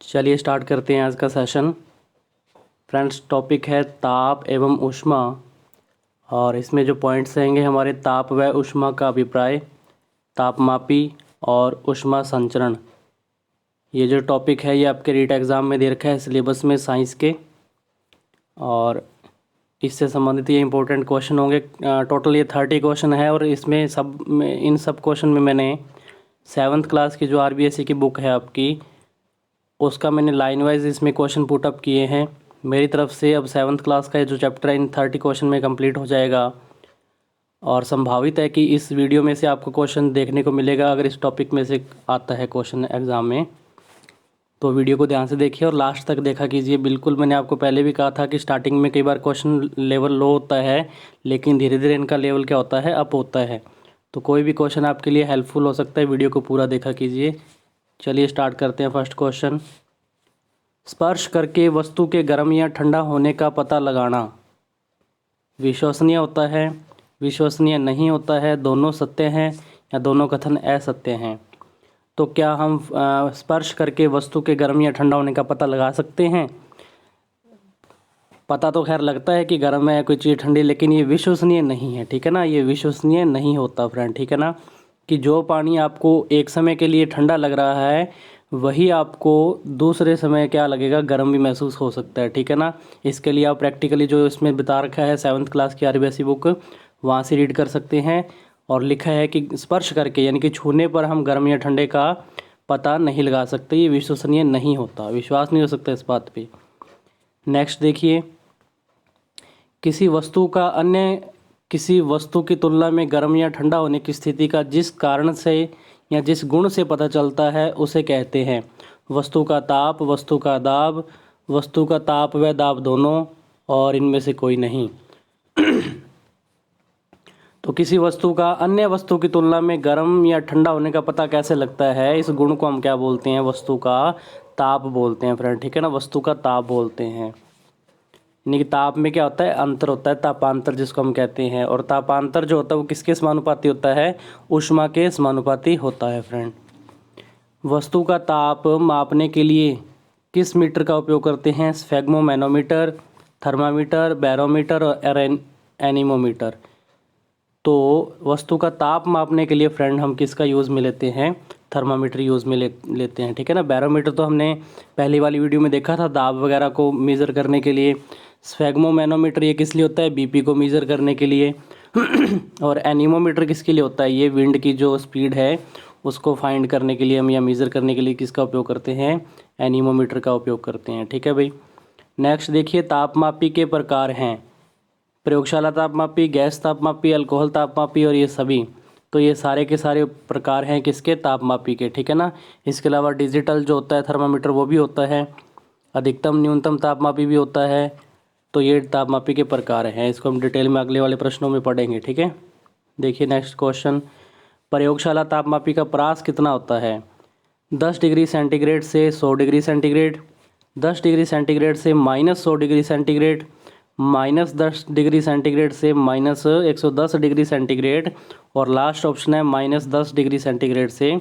चलिए स्टार्ट करते हैं आज का सेशन। फ्रेंड्स, टॉपिक है ताप एवं ऊष्मा और इसमें जो पॉइंट्स रहेंगे हमारे ताप व ऊष्मा का अभिप्राय, तापमापी और ऊष्मा संचरण। ये जो टॉपिक है ये आपके रीट एग्ज़ाम में दे रखा है सिलेबस में साइंस के, और इससे संबंधित ये इंपॉर्टेंट क्वेश्चन होंगे। टोटल ये 30 क्वेश्चन है और इसमें इन सब क्वेश्चन में मैंने 7th क्लास की जो RBSE की बुक है आपकी, उसका मैंने लाइन वाइज इसमें क्वेश्चन पुट अप किए हैं मेरी तरफ से। अब 7th क्लास का जो चैप्टर है इन 30 क्वेश्चन में कंप्लीट हो जाएगा और संभावित है कि इस वीडियो में से आपको क्वेश्चन देखने को मिलेगा। अगर इस टॉपिक में से आता है क्वेश्चन एग्ज़ाम में तो वीडियो को ध्यान से देखिए और लास्ट तक देखा कीजिए। बिल्कुल, मैंने आपको पहले भी कहा था कि स्टार्टिंग में कई बार क्वेश्चन लेवल लो होता है, लेकिन धीरे धीरे इनका लेवल क्या होता है, अप होता है। तो कोई भी क्वेश्चन आपके लिए हेल्पफुल हो सकता है, वीडियो को पूरा देखा कीजिए। चलिए स्टार्ट करते हैं। फर्स्ट क्वेश्चन, स्पर्श करके वस्तु के गर्म या ठंडा होने का पता लगाना विश्वसनीय होता है, विश्वसनीय नहीं होता है, दोनों सत्य हैं या दोनों कथन असत्य हैं। तो क्या हम स्पर्श करके वस्तु के गर्म या ठंडा होने का पता लगा सकते हैं? पता तो खैर लगता है कि गर्म है कोई चीज़ ठंडी, लेकिन ये विश्वसनीय नहीं है, ठीक है ना। ये विश्वसनीय नहीं होता फ्रेंड, ठीक है ना। कि जो पानी आपको एक समय के लिए ठंडा लग रहा है वही आपको दूसरे समय क्या लगेगा, गर्म भी महसूस हो सकता है, ठीक है ना। इसके लिए आप प्रैक्टिकली जो इसमें बता रखा है 7th क्लास की RBSE बुक, वहाँ से रीड कर सकते हैं। और लिखा है कि स्पर्श करके यानी कि छूने पर हम गर्म या ठंडे का पता नहीं लगा सकते। ये विश्वसनीय नहीं होता, विश्वास नहीं हो सकता इस बात पे। नेक्स्ट देखिए, किसी वस्तु की तुलना में गर्म या ठंडा होने की स्थिति का जिस कारण से या जिस गुण से पता चलता है उसे कहते हैं वस्तु का ताप, वस्तु का दाब, वस्तु का ताप व दाब दोनों और इनमें से कोई नहीं। तो किसी वस्तु का अन्य वस्तु की तुलना में गर्म या ठंडा होने का पता कैसे लगता है, इस गुण को हम क्या बोलते हैं, वस्तु का ताप बोलते हैं फ्रेंड, ठीक है ना। वस्तु का ताप बोलते हैं। यानी कि ताप में क्या होता है, अंतर होता है, तापांतर जिसको हम कहते हैं। और तापांतर जो होता है वो किसके समानुपाती होता है, ऊष्मा के समानुपाती होता है फ्रेंड। वस्तु का ताप मापने के लिए किस मीटर का उपयोग करते हैं? स्फेग्मोमैनोमीटर, थर्मामीटर, बैरोमीटर और एनीमोमीटर। तो वस्तु का ताप मापने के लिए फ्रेंड हम किसका यूज़ में लेते हैं, थर्मामीटर यूज़ में लेते हैं, ठीक है ना। बैरोमीटर तो हमने पहली वाली वीडियो में देखा था, दाब वगैरह को मेज़र करने के लिए। स्फेग्मोमैनोमीटर ये किस लिए होता है, BP को मेज़र करने के लिए। और एनीमोमीटर किसके लिए होता है, ये विंड की जो स्पीड है उसको फाइंड करने के लिए हम या मेज़र करने के लिए किसका उपयोग करते हैं, एनीमोमीटर का उपयोग करते हैं, ठीक है भाई। नेक्स्ट देखिए, तापमापी के प्रकार हैं प्रयोगशाला तापमापी, गैस तापमापी, अल्कोहल तापमापी और ये सभी। तो ये सारे के सारे प्रकार हैं किसके, तापमापी के, ठीक है ना। इसके अलावा डिजिटल जो होता है थर्मामीटर वो भी होता है, अधिकतम न्यूनतम तापमापी भी होता है। तो ये तापमापी के प्रकार हैं, इसको हम डिटेल में अगले वाले प्रश्नों में पढ़ेंगे, ठीक है। देखिए नेक्स्ट क्वेश्चन, प्रयोगशाला तापमापी का परास कितना होता है? 10 डिग्री सेंटीग्रेड से 100 डिग्री सेंटीग्रेड, 10 डिग्री सेंटीग्रेड से -100 डिग्री सेंटीग्रेड, -10 डिग्री सेंटीग्रेड से -110 डिग्री सेंटीग्रेड, और लास्ट ऑप्शन है -10 डिग्री सेंटीग्रेड से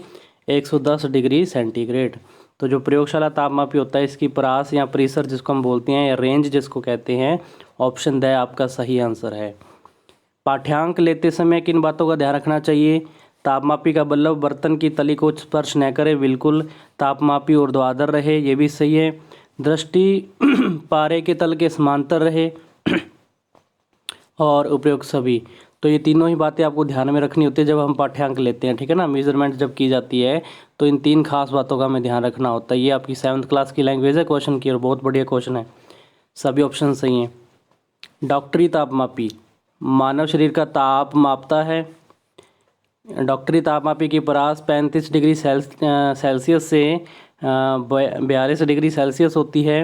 110 डिग्री सेंटीग्रेड। तो जो प्रयोगशाला तापमापी होता है इसकी परास या प्रेशर जिसको हम बोलते हैं या रेंज जिसको कहते हैं, ऑप्शन द आपका सही आंसर है। पाठ्यांक लेते समय किन बातों का ध्यान रखना चाहिए? तापमापी का बल्ब बर्तन की तली को स्पर्श न करे, बिल्कुल। तापमापी ऊर्ध्वाधर रहे, ये भी सही है। दृष्टि पारे के तल के समांतर रहे और उपयुक्त सभी। तो ये तीनों ही बातें आपको ध्यान में रखनी होती है जब हम पाठ्यांक लेते हैं, ठीक है ना। मेजरमेंट जब की जाती है तो इन 3 खास बातों का हमें ध्यान रखना होता है। ये आपकी 7th क्लास की लैंग्वेज है क्वेश्चन की और बहुत बढ़िया क्वेश्चन है, सभी ऑप्शन सही हैं। डॉक्टरी तापमापी मानव शरीर का ताप मापता है। डॉक्टरी तापमापी की परास 35 डिग्री सेल्सियस से 42 डिग्री सेल्सियस होती है।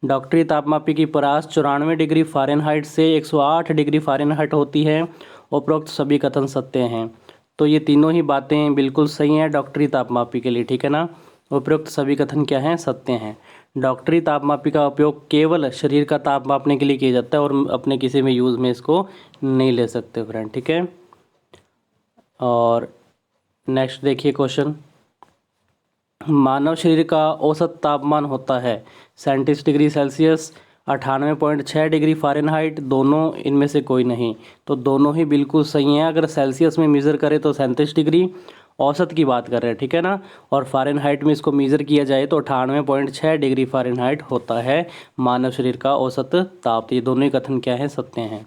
डॉक्टरी तापमापी की परास 94 डिग्री फ़ारेनहाइट से 108 डिग्री फ़ारेनहाइट होती है। उपरोक्त सभी कथन सत्य हैं। तो ये तीनों ही बातें बिल्कुल सही हैं डॉक्टरी तापमापी के लिए, ठीक है ना। उपरोक्त सभी कथन क्या हैं, सत्य हैं। डॉक्टरी तापमापी का उपयोग केवल शरीर का ताप मापने के लिए किया जाता है और अपने किसी में यूज़ में इसको नहीं ले सकते फ्रेंड, ठीक है। और नेक्स्ट देखिए क्वेश्चन, मानव शरीर का औसत तापमान होता है 37 डिग्री सेल्सियस, 98.6 डिग्री फ़ारेनहाइट, दोनों इनमें से कोई नहीं। तो दोनों ही बिल्कुल सही हैं। अगर सेल्सियस में मेज़र करें तो 37 डिग्री औसत की बात कर रहे हैं, ठीक है ना। और फ़ारेनहाइट में इसको मेज़र किया जाए तो 98.6 डिग्री फ़ारेनहाइट होता है मानव शरीर का औसत ताप। ये दोनों ही कथन क्या हैं, सत्य हैं।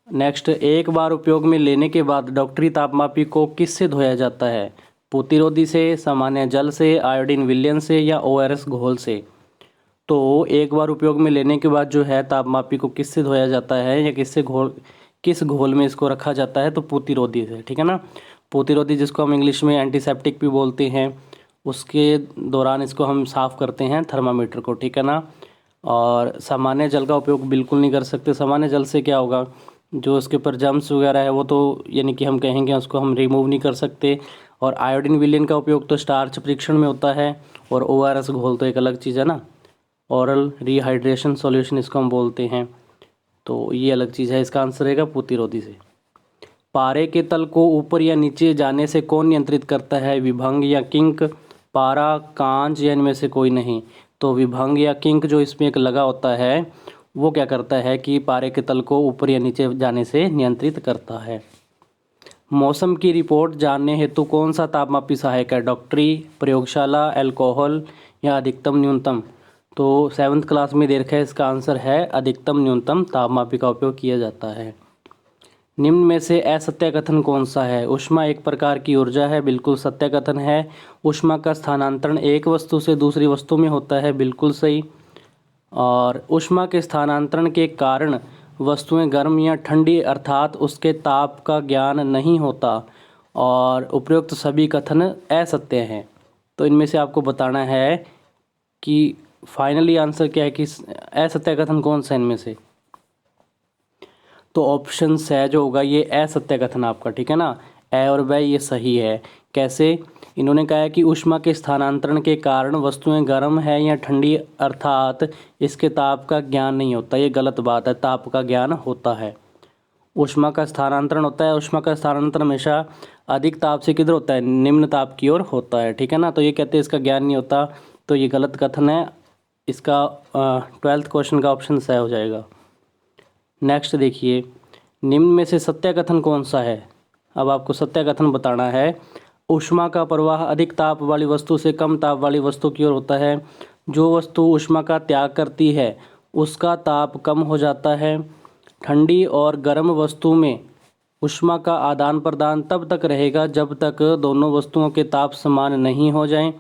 नेक्स्ट, एक बार उपयोग में लेने के बाद डॉक्टरी तापमापी को किससे धोया जाता है? प्रतिरोधी से, सामान्य जल से, आयोडीन विलयन से या ORS घोल से? तो एक बार उपयोग में लेने के बाद जो है तापमापी को किससे धोया जाता है या किस घोल में इसको रखा जाता है? तो प्रतिरोधी से, ठीक है ना। प्रतिरोधी जिसको हम इंग्लिश में एंटीसेप्टिक भी बोलते हैं, उसके दौरान इसको हम साफ़ करते हैं थर्मामीटर को, ठीक है ना। और सामान्य जल का उपयोग बिल्कुल नहीं कर सकते। सामान्य जल से क्या होगा, जो उसके ऊपर जर्म्स वगैरह है वो तो यानी कि हम कहेंगे उसको हम रिमूव नहीं कर सकते। और आयोडीन विलयन का उपयोग तो स्टार्च परीक्षण में होता है, और ORS घोल तो एक अलग चीज़ है ना, ओरल रिहाइड्रेशन सॉल्यूशन इसको हम बोलते हैं, तो ये अलग चीज़ है। इसका आंसर रहेगा प्रतिरोधी से। पारे के तल को ऊपर या नीचे जाने से कौन नियंत्रित करता है? विभंग या किंक, पारा, कांच या इनमें से कोई नहीं? तो विभंग या किंक जो इसमें एक लगा होता है वो क्या करता है कि पारे के तल को ऊपर या नीचे जाने से नियंत्रित करता है। मौसम की रिपोर्ट जानने हेतु कौन सा तापमापी सहायक है? डॉक्टरी, प्रयोगशाला, अल्कोहल या अधिकतम न्यूनतम? तो 7th क्लास में दे रखा है, इसका आंसर है अधिकतम न्यूनतम तापमापी का उपयोग किया जाता है। निम्न में से असत्य कथन कौन सा है? ऊष्मा एक प्रकार की ऊर्जा है, बिल्कुल सत्य कथन है। ऊष्मा का स्थानांतरण एक वस्तु से दूसरी वस्तु में होता है, बिल्कुल सही। और ऊष्मा के स्थानांतरण के कारण वस्तुएं गर्म या ठंडी अर्थात उसके ताप का ज्ञान नहीं होता, और उपयुक्त सभी कथन असत्य हैं। तो इनमें से आपको बताना है कि फाइनली आंसर क्या है कि असत्य कथन कौन सा इनमें से? तो ऑप्शन है जो होगा ये असत्य कथन आपका, ठीक है ना। ए और ब ये सही है। कैसे? इन्होंने कहा है कि ऊष्मा के स्थानांतरण के कारण वस्तुएं गर्म है या ठंडी अर्थात इसके ताप का ज्ञान नहीं होता। ये गलत बात है, ताप का ज्ञान होता है। ऊष्मा का स्थानांतरण होता है, ऊष्मा का स्थानांतरण हमेशा अधिक ताप से किधर होता है? निम्न ताप की ओर होता है, ठीक है ना। तो ये कहते हैं इसका ज्ञान नहीं होता, तो ये गलत कथन है। इसका 12th क्वेश्चन का ऑप्शन सही हो जाएगा। नेक्स्ट देखिए, निम्न में से सत्य कथन कौन सा है? अब आपको सत्य कथन बताना है। ऊष्मा का प्रवाह अधिक ताप वाली वस्तु से कम ताप वाली वस्तु की ओर होता है। जो वस्तु ऊष्मा का त्याग करती है उसका ताप कम हो जाता है। ठंडी और गर्म वस्तु में ऊष्मा का आदान प्रदान तब तक रहेगा जब तक दोनों वस्तुओं के ताप समान नहीं हो जाएं।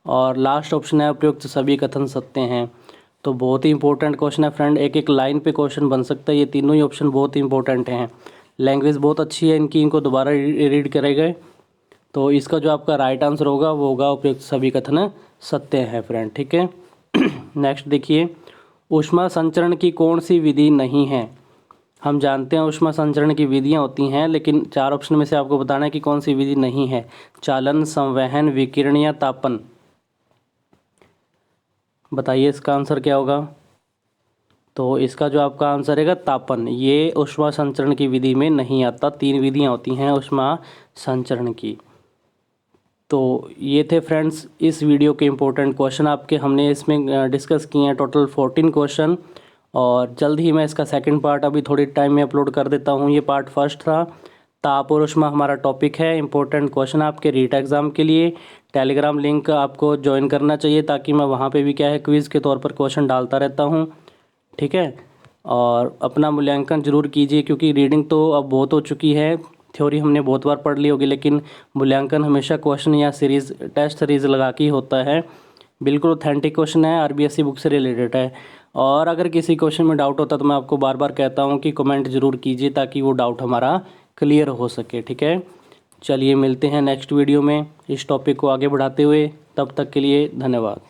और लास्ट ऑप्शन है उपयुक्त सभी कथन सत्य हैं। तो बहुत ही इंपॉर्टेंट क्वेश्चन है फ्रेंड, एक एक लाइन पे क्वेश्चन बन सकता है। ये तीनों ही ऑप्शन बहुत ही इंपॉर्टेंट हैं। लैंग्वेज बहुत अच्छी है इनकी, इनको दोबारा रीड करेंगे तो इसका जो आपका राइट आंसर होगा वो होगा उपयुक्त सभी कथन सत्य हैं फ्रेंड, ठीक है। नेक्स्ट देखिए, ऊष्मा संचरण की कौन सी विधि नहीं है? हम जानते हैं ऊष्मा संचरण की विधियां होती हैं, लेकिन 4 ऑप्शन में से आपको बताना है कि कौन सी विधि नहीं है। चालन, संवहन, विकिरण या तापन? बताइए इसका आंसर क्या होगा। तो इसका जो आपका आंसर है तापन, ये ऊष्मा संचरण की विधि में नहीं आता। 3 विधियां होती हैं ऊष्मा संचरण की। तो ये थे फ्रेंड्स इस वीडियो के इम्पोर्टेंट क्वेश्चन आपके, हमने इसमें डिस्कस किए हैं टोटल 14 क्वेश्चन, और जल्द ही मैं इसका सेकंड पार्ट अभी थोड़ी टाइम में अपलोड कर देता हूँ। ये पार्ट फर्स्ट था। ताप और ऊष्मा हमारा टॉपिक है, इंपॉर्टेंट क्वेश्चन आपके रीट एग्ज़ाम के लिए। टेलीग्राम लिंक आपको ज्वाइन करना चाहिए ताकि मैं वहाँ पे भी क्या है क्विज़ के तौर पर क्वेश्चन डालता रहता हूँ, ठीक है। और अपना मूल्यांकन ज़रूर कीजिए, क्योंकि रीडिंग तो अब बहुत हो चुकी है, थ्योरी हमने बहुत बार पढ़ ली होगी, लेकिन मूल्यांकन हमेशा क्वेश्चन या सीरीज़ टेस्ट सीरीज़ लगा के ही होता है। बिल्कुल ऑथेंटिक क्वेश्चन है, RBSE बुक से रिलेटेड है। और अगर किसी क्वेश्चन में डाउट होता तो मैं आपको बार बार कहता हूँ कि कमेंट ज़रूर कीजिए ताकि वो डाउट हमारा क्लियर हो सके, ठीक है। चलिए मिलते हैं नेक्स्ट वीडियो में इस टॉपिक को आगे बढ़ाते हुए, तब तक के लिए धन्यवाद।